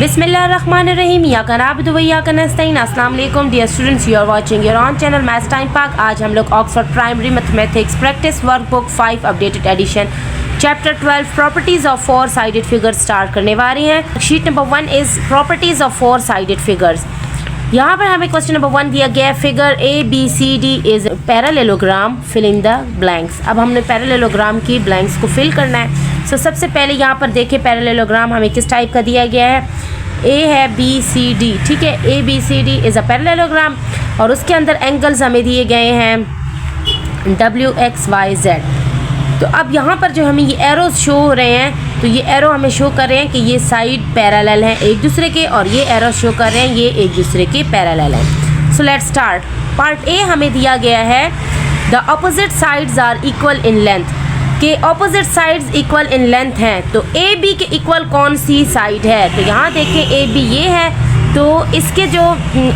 बिस्मिल्लाहिर्रहमानिर्रहीम। या का नाबुदु व इय्याका नस्तईन। अस्सलाम वालेकुम dear students, you are watching your on channel maths time Pak. आज हम लोग Oxford primary mathematics practice workbook 5 updated edition chapter 12 properties of four sided figures start करने वाले हैं। Sheet number 1 is properties of four sided figures. यहाँ पर हमें question number 1 दिया गया है, figure A B C D is parallelogram, fill in the blanks. अब हमने पैरेललोग्राम की ब्लैंक्स को फिल करना है। सो सबसे पहले यहाँ पर देखिए पैरेललोग्राम हमें किस टाइप का दिया गया है। ए है बी सी डी, ठीक है, A B C D is a parallelogram और उसके अंदर एंगल्स हमें दिए गए हैं डब्ल्यू एक्स वाई जेड। तो अब यहाँ पर जो हमें ये एरोज शो हो रहे हैं, तो ये एरो हमें शो कर रहे हैं कि ये साइड पैरेलल हैं एक दूसरे के, और ये एरो शो कर रहे हैं ये एक दूसरे के पैरेलल हैं। So let's start. Part A हमें दिया गया है the opposite sides are equal in length, के opposite sides equal in length हैं। तो ए बी के इक्वल कौन सी साइड है? तो यहाँ देखें ए बी ये है, तो इसके जो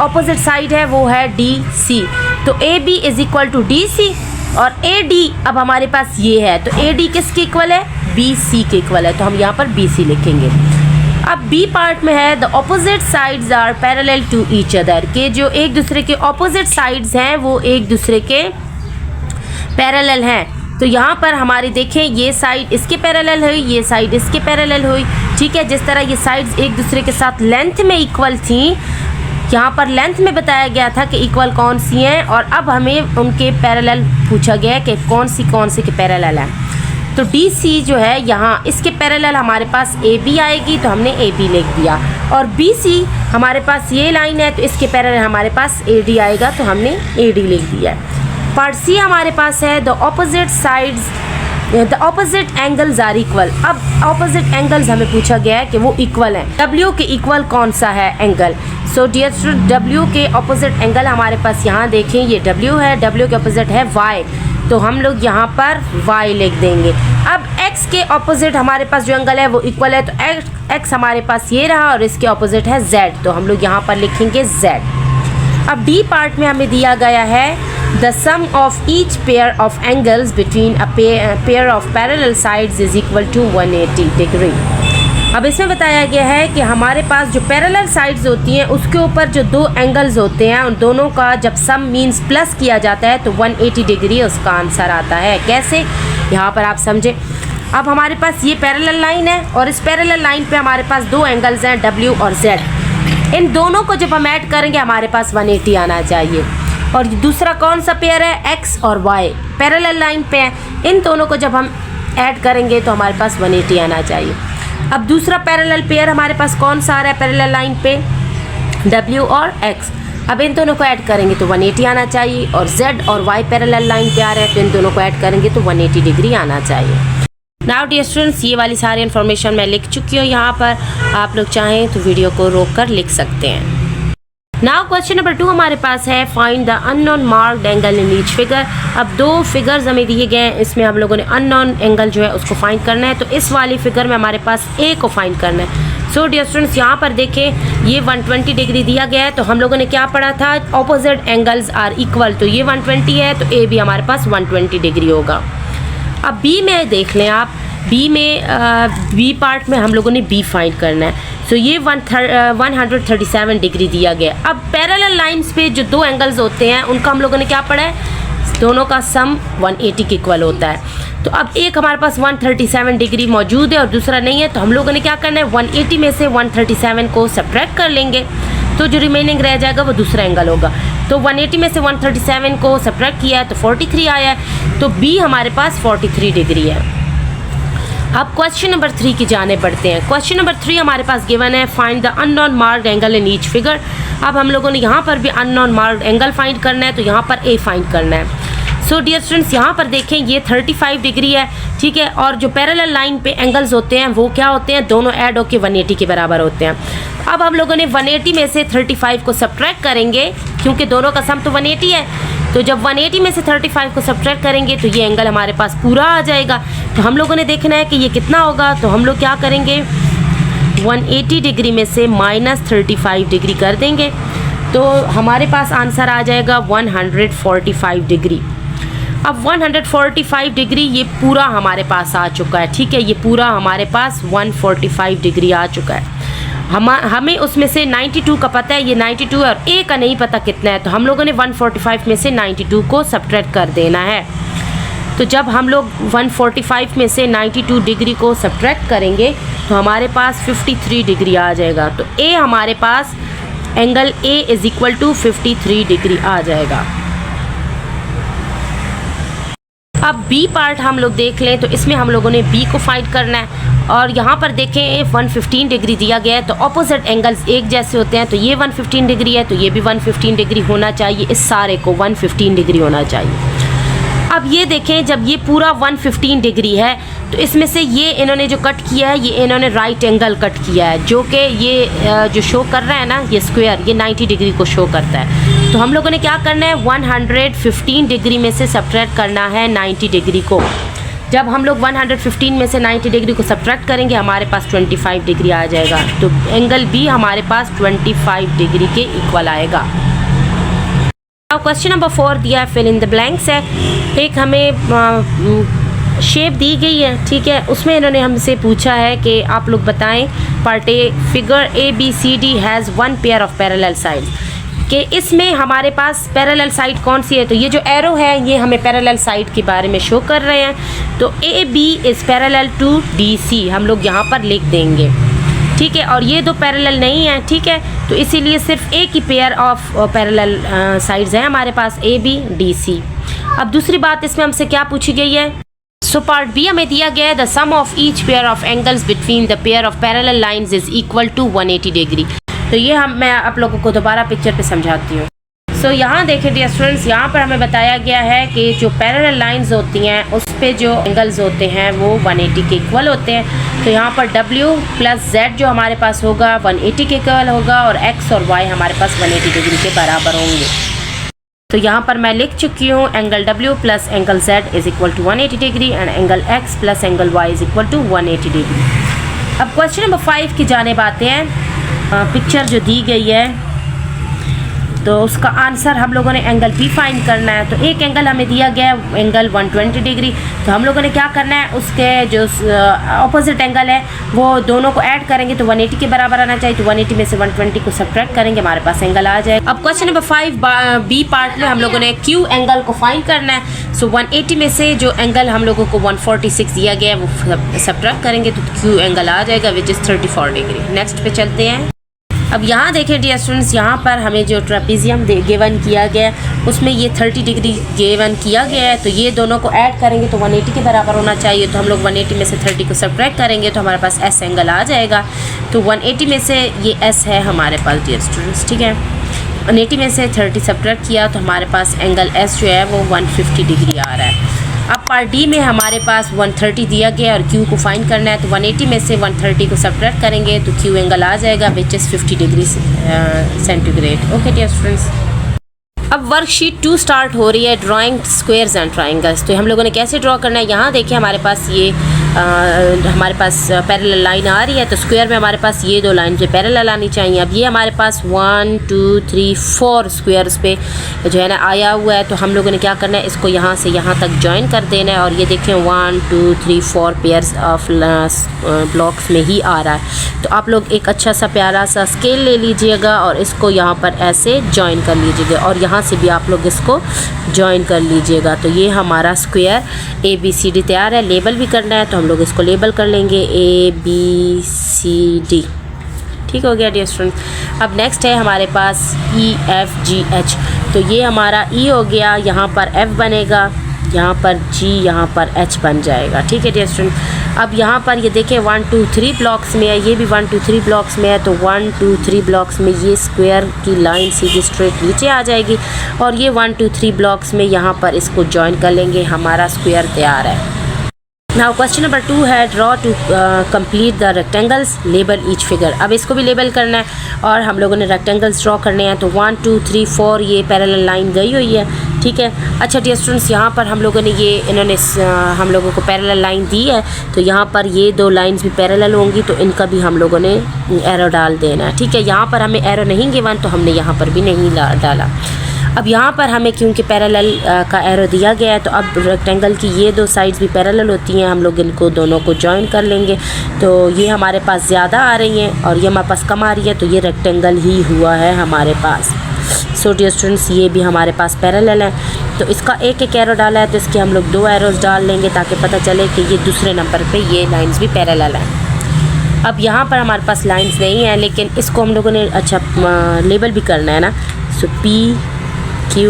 ऑपोजिट साइड है वो है डी सी। तो A B is equal to D C और ए डी अब हमारे पास ये है, तो ए डी किसके इक्वल है? बी सी के इक्वल है, तो हम यहाँ पर बी सी लिखेंगे। अब बी पार्ट में है the opposite sides are parallel to each other, के जो एक दूसरे के ऑपोजिट साइड्स हैं वो एक दूसरे के पैरेलल हैं। तो यहाँ पर हमारी देखें ये साइड इसके पैरेलल हुई, ये साइड इसके पैरेलल हुई, ठीक है। जिस तरह ये साइड्स एक दूसरे के साथ लेंथ में इक्वल थी, यहाँ पर लेंथ में बताया गया था कि इक्वल कौन सी हैं, और अब हमें उनके पैरेलल पूछा गया है कि कौन सी के पैरेलल हैं। तो डी सी जो है यहाँ इसके पैरेलल हमारे पास ए बी आएगी, तो हमने ए बी लिख दिया, और बी सी हमारे पास ये लाइन है तो इसके पैरेलल हमारे पास ए डी आएगा, तो हमने ए डी लिख दिया। पार्ट सी हमारे पास है the opposite sides the opposite angles are equal. अब ऑपोजिट एंगल्स हमें पूछा गया है कि वो इक्वल हैं। डब्ल्यू के इक्वल कौन सा है angle? So dear student, W के ऑपोजिट एंगल हमारे पास यहाँ देखें ये डब्ल्यू है, डब्ल्यू के ऑपोजिट है वाई, तो हम लोग यहाँ पर वाई लिख देंगे। अब एक्स के ऑपोजिट हमारे पास जो एंगल है वो इक्वल है, तो एक्स हमारे पास ये रहा और इसके ऑपोजिट है जेड, तो हम लोग यहाँ पर लिखेंगे जेड। अब डी पार्ट में हमें दिया गया है the sum of each pair of angles between a pair of parallel sides is equal to 180 degree. अब इसमें बताया गया है कि हमारे पास जो पैरेलल साइड्स होती हैं उसके ऊपर जो दो एंगल्स होते हैं उन दोनों का जब सम मीन्स प्लस किया जाता है तो 180 डिग्री उसका आंसर आता है। कैसे? यहाँ पर आप समझें। अब हमारे पास ये पैरेलल लाइन है और इस पैरेलल लाइन पे हमारे पास दो एंगल्स हैं डब्ल्यू और जेड। इन दोनों को जब हम ऐड करेंगे हमारे पास 180 आना चाहिए। और दूसरा कौन सा पेयर है? एक्स और वाई पैरेलल लाइन पे है, इन दोनों को जब हम ऐड करेंगे तो हमारे पास 180 आना चाहिए। अब दूसरा पैरेलल पेयर हमारे पास कौन सा आ रहा है पैरेलल लाइन पे? डब्ल्यू और एक्स। अब इन दोनों को ऐड करेंगे तो 180 आना चाहिए, और जेड और वाई पैरेलल लाइन पे आ रहे हैं तो इन दोनों को ऐड करेंगे तो 180 डिग्री आना चाहिए। नाउ डियर स्टूडेंट्स, ये वाली सारी इन्फॉर्मेशन मैं लिख चुकी हूँ यहाँ पर, आप लोग चाहें तो वीडियो को रोक कर लिख सकते हैं। नाउ क्वेश्चन नंबर 2 हमारे पास है find the unknown marked angle in each figure. अब दो फिगर्स हमें दिए गए हैं, इसमें हम लोगों ने अननोन एंगल जो है उसको फाइंड करना है, तो इस वाली फिगर में हमारे पास ए को फाइंड करना है। सो डियर स्टूडेंट्स, यहाँ पर देखें ये 120 डिग्री दिया गया है, तो हम लोगों ने क्या पढ़ा था? ऑपोजिट एंगल्स आर इक्वल, तो ये 120 है तो ए भी हमारे पास 120 डिग्री होगा। अब बी में देख लें आप, बी में बी पार्ट में हम लोगों ने बी फाइंड करना है, तो ये 137 डिग्री दिया गया। अब पैरेलल लाइंस पे जो दो एंगल्स होते हैं उनका हम लोगों ने क्या पढ़ा है? दोनों का सम 180 के इक्वल होता है। तो अब एक हमारे पास 137 डिग्री मौजूद है और दूसरा नहीं है, तो हम लोगों ने क्या करना है? 180 में से 137 को सब्ट्रैक्ट कर लेंगे, तो जो रिमेनिंग रह जाएगा वो दूसरा एंगल होगा। तो 180 में से 137 को सब्ट्रैक्ट किया है तो 43 आया है, तो बी हमारे पास 43 डिग्री है। अब क्वेश्चन नंबर 3 की जाने बढ़ते हैं। क्वेश्चन नंबर 3 हमारे पास गिवन है find the unknown marked angle in each figure. अब हम लोगों ने यहाँ पर भी अननोन मार्क्ड एंगल फाइंड करना है, तो यहाँ पर ए फाइंड करना है। सो डियर स्टूडेंट्स, यहाँ पर देखें ये 35 डिग्री है, ठीक है, और जो पैरेलल लाइन पे एंगल्स होते हैं वो क्या होते हैं? दोनों ऐड होकर 180 के बराबर होते हैं। अब हम लोगों ने 180 में से 35 को सब्ट्रैक्ट करेंगे, क्योंकि दोनों का सम तो 180 है, तो जब 180 में से 35 को सब्ट्रैक्ट करेंगे तो ये एंगल हमारे पास पूरा आ जाएगा। तो हम लोगों ने देखना है कि ये कितना होगा, तो हम लोग क्या करेंगे? 180 डिग्री में से -35 डिग्री कर देंगे, तो हमारे पास आंसर आ जाएगा 145 डिग्री। अब 145 डिग्री ये पूरा हमारे पास आ चुका है, ठीक है, ये पूरा हमारे पास 145 डिग्री आ चुका है। हमें उसमें से 92 का पता है, ये 92 है, और ए का नहीं पता कितना है, तो हम लोगों ने 145 में से 92 को सब्ट्रैक्ट कर देना है। तो जब हम लोग 145 में से 92 डिग्री को सब्ट्रैक्ट करेंगे तो हमारे पास 53 डिग्री आ जाएगा। तो ए हमारे पास angle A is equal to 53 degree आ जाएगा। अब बी पार्ट हम लोग देख लें, तो इसमें हम लोगों ने बी को फाइंड करना है, और यहाँ पर देखें 115 डिग्री दिया गया है, तो ऑपोजिट एंगल्स एक जैसे होते हैं, तो ये 115 डिग्री है, तो ये भी 115 डिग्री होना चाहिए, इस सारे को 115 डिग्री होना चाहिए। अब ये देखें, जब ये पूरा 115 डिग्री है, तो इसमें से ये इन्होंने जो कट किया है, ये इन्होंने राइट एंगल कट किया है, जो कि ये जो शो कर रहा है ना, ये स्क्वायर, ये 90 डिग्री को शो करता है। तो हम लोगों ने क्या करना है, 115 डिग्री में से सब्ट्रैक्ट करना है 90 डिग्री को। जब हम लोग 115 में से 90 डिग्री को सब्ट्रैक्ट करेंगे, हमारे पास 25 डिग्री आ जाएगा। तो एंगल बी हमारे पास 25 डिग्री के इक्वल आएगा। अब क्वेश्चन नंबर 4 दिया है, फिल इन द ब्लैंक्स है। एक हमें शेप दी गई है, ठीक है, उसमें इन्होंने हमसे पूछा है कि आप लोग बताएं part A, figure A B C D has 1 pair of parallel sides, कि इसमें हमारे पास पैरेलल साइड कौन सी है। तो ये जो एरो है ये हमें पैरेलल साइड के बारे में शो कर रहे हैं। तो A B is parallel to D C हम लोग यहाँ पर लिख देंगे, ठीक है, और ये दो पैरेलल नहीं है, ठीक है, तो इसीलिए सिर्फ एक ही पेयर ऑफ पैरेलल साइड्स हैं हमारे पास, ए बी डी सी। अब दूसरी बात इसमें हमसे क्या पूछी गई है, सो पार्ट बी हमें दिया गया है, the sum of each pair of angles between the pair of parallel lines is equal to 180 degree. तो ये मैं आप लोगों को दोबारा पिक्चर पे समझाती हूँ। सो यहाँ देखें डियर स्टूडेंट्स, यहाँ पर हमें बताया गया है कि जो पैरेलल लाइंस होती हैं उस पे जो एंगल्स होते हैं वो 180 के इक्वल होते हैं। तो यहाँ पर W प्लस Z जो हमारे पास होगा 180 के इक्वल होगा, और X और Y हमारे पास 180 डिग्री के बराबर होंगे। तो यहाँ पर मैं लिख चुकी हूँ, angle W plus angle Z is equal to 180 degree and angle X plus angle Y is equal to 180 degree. अब क्वेश्चन नंबर 5 की जानिब आते हैं। पिक्चर जो दी गई है तो उसका आंसर हम लोगों ने एंगल P फाइंड करना है। तो एक एंगल हमें दिया गया है एंगल 120 डिग्री, तो हम लोगों ने क्या करना है, उसके जो ऑपोजिट एंगल है वो दोनों को ऐड करेंगे तो 180 के बराबर आना चाहिए। तो 180 में से 120 को सब्ट्रैक्ट करेंगे, हमारे पास एंगल आ जाएगा। अब क्वेश्चन नंबर 5 बी पार्ट में हम लोगों ने Q एंगल को फाइंड करना है। सो 180 में से जो एंगल हम लोगों को 146 दिया गया है वो सब्ट्रैक्ट करेंगे तो Q एंगल आ जाएगा विच इज़ 34 डिग्री। नेक्स्ट पे चलते हैं। अब यहाँ देखें डियर स्टूडेंट्स, यहाँ पर हमें जो ट्रेपेजियम गिवन किया गया है उसमें ये 30 डिग्री गिवन किया गया है, तो ये दोनों को ऐड करेंगे तो 180 के बराबर होना चाहिए। तो हम लोग 180 में से 30 को सब्ट्रैक्ट करेंगे तो हमारे पास एस एंगल आ जाएगा। तो 180 में से ये एस है हमारे पास डियर स्टूडेंट्स, ठीक है, 180 में से 30 सब्ट्रैक्ट किया तो हमारे पास एंगल एस जो है वो 150 डिग्री आ रहा है। अब पार्ट डी में हमारे पास 130 दिया गया और Q को फाइंड करना है। तो 180 में से 130 को सब्ट्रैक्ट करेंगे तो Q एंगल आ जाएगा which is 50 degree centigrade. Okay dear students, अब वर्कशीट 2 स्टार्ट हो रही है, ड्राइंग स्क्वेयर्स एंड ट्राइंगल्स। तो हम लोगों ने कैसे ड्रॉ करना है, यहाँ देखिए हमारे पास ये हमारे पास पैरेलल लाइन आ रही है, तो स्क्वायर में हमारे पास ये दो लाइन पे पैरेलल आनी चाहिए। अब ये हमारे पास 1 2 3 4 स्क्वायर्स पे जो है ना आया हुआ है, तो हम लोगों ने क्या करना है, इसको यहाँ से यहाँ तक ज्वाइन कर देना है। और ये देखें 1 2 3 4 पेयर्स ऑफ ब्लॉक्स में ही आ रहा है। तो आप लोग एक अच्छा सा प्यारा सा स्केल ले लीजिएगा और इसको यहाँ पर ऐसे ज्वाइन कर लीजिएगा, और यहाँ से भी आप लोग इसको ज्वाइन कर लीजिएगा। तो ये हमारा स्क्वायर ABCD तैयार है। लेबल भी करना है तो हम लोग इसको लेबल कर लेंगे ABCD। ठीक हो गया डियर स्टूडेंट। अब नेक्स्ट है हमारे पास EFGH। तो ये हमारा E हो गया, यहाँ पर F बनेगा, यहाँ पर G, यहाँ पर H बन जाएगा। ठीक है डियर स्टूडेंट। अब यहाँ पर ये देखें 1 2 3 ब्लॉक्स में है, ये भी 1 2 3 ब्लॉक्स में है। तो 1 2 3 ब्लॉक्स में ये स्क्वायर की लाइन सीधी स्ट्रेट नीचे आ जाएगी, और ये 1 2 3 ब्लॉक्स में यहाँ पर इसको ज्वाइन कर लेंगे, हमारा स्क्वायर तैयार है। नाउ क्वेश्चन नंबर 2 है, draw two complete the rectangles, label each figure. अब इसको भी लेबल करना है और हम लोगों ने रेक्टेंगल्स ड्रॉ करने हैं। तो 1 2 3 4 ये पैरेलल लाइन गई हुई है। ठीक है, अच्छा डियर स्टूडेंट्स, यहाँ पर हम लोगों ने ये इन्होंने हम लोगों को पैरेलल लाइन दी है, तो यहाँ पर ये दो लाइंस भी पैरेलल होंगी, तो इनका भी हम लोगों ने एरो डाल देना है। ठीक है, यहाँ पर हमें एरो नहीं गिवन तो हमने यहाँ पर भी नहीं डाला। अब यहाँ पर हमें क्योंकि पैरेलल का एरो दिया गया है तो अब रेक्टेंगल की ये दो साइड्स भी पैरेलल होती हैं, हम लोग इनको दोनों को जॉइन कर लेंगे। तो ये हमारे पास ज़्यादा आ रही हैं और ये हमारे पास कम आ रही है, तो ये रेक्टेंगल ही हुआ है हमारे पास। सो डियर स्टूडेंट्स, ये भी हमारे पास पैरेलल है, तो इसका एक एक एरो डाला है तो इसके हम लोग 2 एरोज़ डाल लेंगे ताकि पता चले कि ये दूसरे नंबर पे ये लाइंस भी पैरेलल हैं। अब यहाँ पर हमारे पास लाइंस नहीं है, लेकिन इसको हम लोगों ने अच्छा लेबल भी करना है ना। सो PQRS,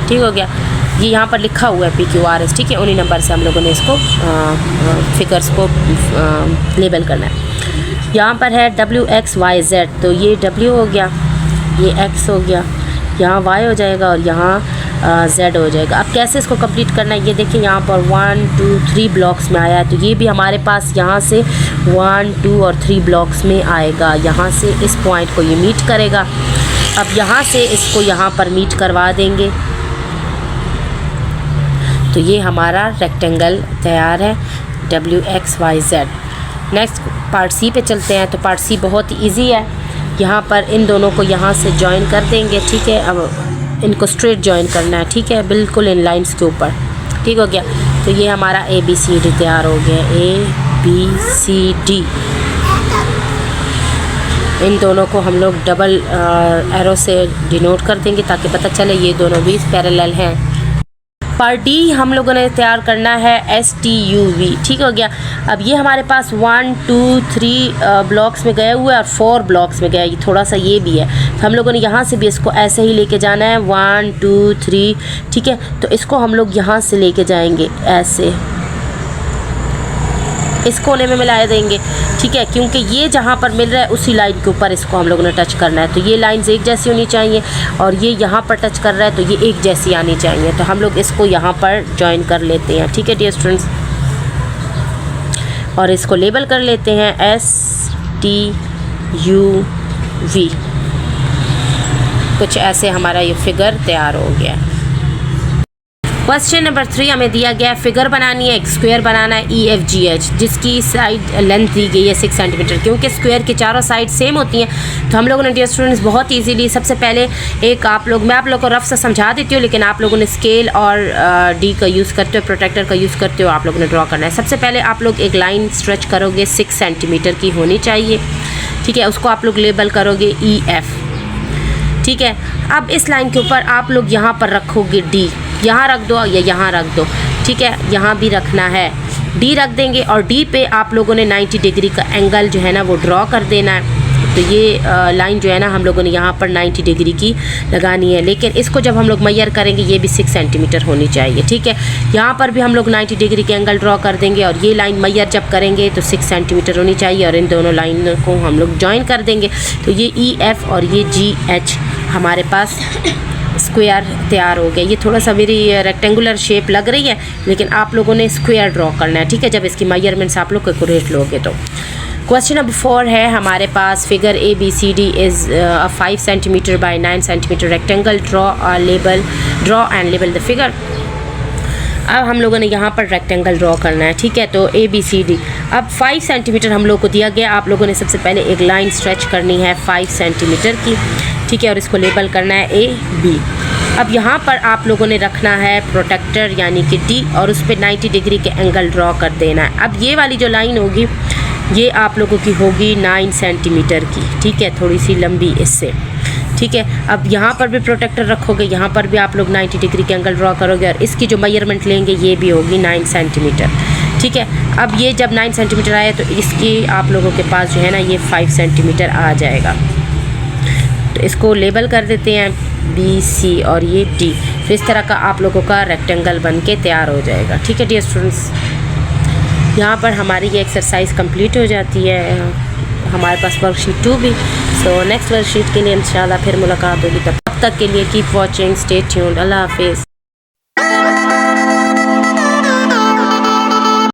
ठीक हो गया। ये यहाँ पर लिखा हुआ है PQRS, ठीक है। उन्हीं नंबर से हम लोगों ने इसको फिगर्स को लेबल करना है। यहाँ पर है WXYZ, तो ये W हो गया, ये X हो गया, यहाँ Y हो जाएगा और यहाँ Z हो जाएगा। अब कैसे इसको कंप्लीट करना है ये देखिए, यहाँ पर 1 2 3 ब्लॉक्स में आया है, तो ये भी हमारे पास यहाँ से 1 2 और 3 ब्लॉक्स में आएगा। यहाँ से इस पॉइंट को ये मीट करेगा। अब यहाँ से इसको यहाँ पर मीट करवा देंगे, तो ये हमारा रेक्टेंगल तैयार है WXYZ। नेक्स्ट पार्ट सी पे चलते हैं। तो पार्ट सी बहुत ईजी है। यहाँ पर इन दोनों को यहाँ से जॉइन कर देंगे, ठीक है। अब इनको स्ट्रेट जॉइन करना है, ठीक है, बिल्कुल इन लाइंस के ऊपर, ठीक हो गया। तो ये हमारा ABCD तैयार हो गया, ABCD। इन दोनों को हम लोग डबल एरो से डिनोट कर देंगे ताकि पता चले ये दोनों भी पैरेलल हैं। पार्ट डी हम लोगों ने तैयार करना है STUV, ठीक हो गया। अब ये हमारे पास 1 2 3 ब्लॉक्स में गए हुए और 4 ब्लॉक्स में गया, ये थोड़ा सा ये भी है, तो हम लोगों ने यहाँ से भी इसको ऐसे ही लेके जाना है 1 2 3, ठीक है। तो इसको हम लोग यहाँ से लेके जाएंगे ऐसे, इस कोने में मिला देंगे, ठीक है, क्योंकि ये जहाँ पर मिल रहा है उसी लाइन के ऊपर इसको हम लोगों ने टच करना है। तो ये लाइंस एक जैसी होनी चाहिए और ये यहाँ पर टच कर रहा है तो ये एक जैसी आनी चाहिए। तो हम लोग इसको यहाँ पर जॉइन कर लेते हैं, ठीक है डियर स्टूडेंट्स, और इसको लेबल कर लेते हैं STUV। कुछ ऐसे हमारा ये फिगर तैयार हो गया। क्वेश्चन नंबर 3 हमें दिया गया है, फिगर बनानी है, एक स्क्वायर बनाना है EFGH, जिसकी साइड लेंथ दी गई है 6 सेंटीमीटर। क्योंकि स्क्वायर की चारों साइड सेम होती हैं तो हम लोगों ने डियर स्टूडेंट्स बहुत इजीली सबसे पहले मैं आप लोगों को रफ से समझा देती हूँ, लेकिन आप लोगों ने स्केल और D का यूज़ करते हो, प्रोटेक्टर का यूज़ करते हो, आप लोगों ने ड्रॉ करना है। सबसे पहले आप लोग एक लाइन स्ट्रेच करोगे 6 सेंटीमीटर की होनी चाहिए, ठीक है, उसको आप लोग लेबल करोगे EF, ठीक है। अब इस लाइन के ऊपर आप लोग यहाँ पर रखोगे D, यहाँ रख दो या यहाँ रख दो, ठीक है, यहाँ भी रखना है, D रख देंगे और D पे आप लोगों ने 90 डिग्री का एंगल जो है ना वो ड्रॉ कर देना है। तो ये लाइन जो है ना हम लोगों ने यहाँ पर 90 डिग्री की लगानी है, लेकिन इसको जब हम लोग मैयर करेंगे ये भी 6 सेंटीमीटर होनी चाहिए, ठीक है। यहाँ पर भी हम लोग 90 डिग्री के एंगल ड्रॉ कर देंगे और ये लाइन मैयर जब करेंगे तो 6 सेंटीमीटर होनी चाहिए और इन दोनों लाइन को हम लोग जॉइन कर देंगे। तो ये EF और ये GH हमारे पास स्क्वायर तैयार हो गया। ये थोड़ा सा मेरी रेक्टेंगुलर शेप लग रही है, लेकिन आप लोगों ने स्क्वायर ड्रॉ करना है, ठीक है, जब इसकी मेजरमेंट्स आप लोग एक्यूरेट लोगे तो। क्वेश्चन नंबर 4 है हमारे पास, figure ABCD is 5 centimetre by 9 centimetre rectangle, draw and label the figure. अब हम लोगों ने यहाँ पर रेक्टेंगल ड्रॉ करना है, ठीक है। तो ABCD अब 5 सेंटीमीटर हम लोग को दिया गया, आप लोगों ने सबसे पहले एक लाइन स्ट्रेच करनी है 5 सेंटीमीटर की, ठीक है, और इसको लेबल करना है AB। अब यहाँ पर आप लोगों ने रखना है प्रोटेक्टर यानी कि D और उस पर 90 डिग्री के एंगल ड्रॉ कर देना है। अब ये वाली जो लाइन होगी ये आप लोगों की होगी 9 सेंटीमीटर की, ठीक है, थोड़ी सी लंबी इससे, ठीक है। अब यहाँ पर भी प्रोटेक्टर रखोगे, यहाँ पर भी आप लोग 90 डिग्री के एंगल ड्रॉ करोगे और इसकी जो मेजरमेंट लेंगे ये भी होगी 9 सेंटीमीटर, ठीक है। अब ये जब 9 सेंटीमीटर आए तो इसकी आप लोगों के पास जो है ना ये 5 सेंटीमीटर आ जाएगा। तो इसको लेबल कर देते हैं BC और ये D। तो इस तरह का आप लोगों का रेक्टेंगल बन के तैयार हो जाएगा, ठीक है डियर स्टूडेंट्स। यहाँ पर हमारी ये एक्सरसाइज कंप्लीट हो जाती है, हमारे पास वर्कशीट 2 भी। सो नेक्स्ट वर्कशीट के लिए इंशाल्लाह फिर मुलाकात होगी, तब तक के लिए कीप वॉचिंग, स्टे ट्यून्ड, अल्लाह हाफिज़।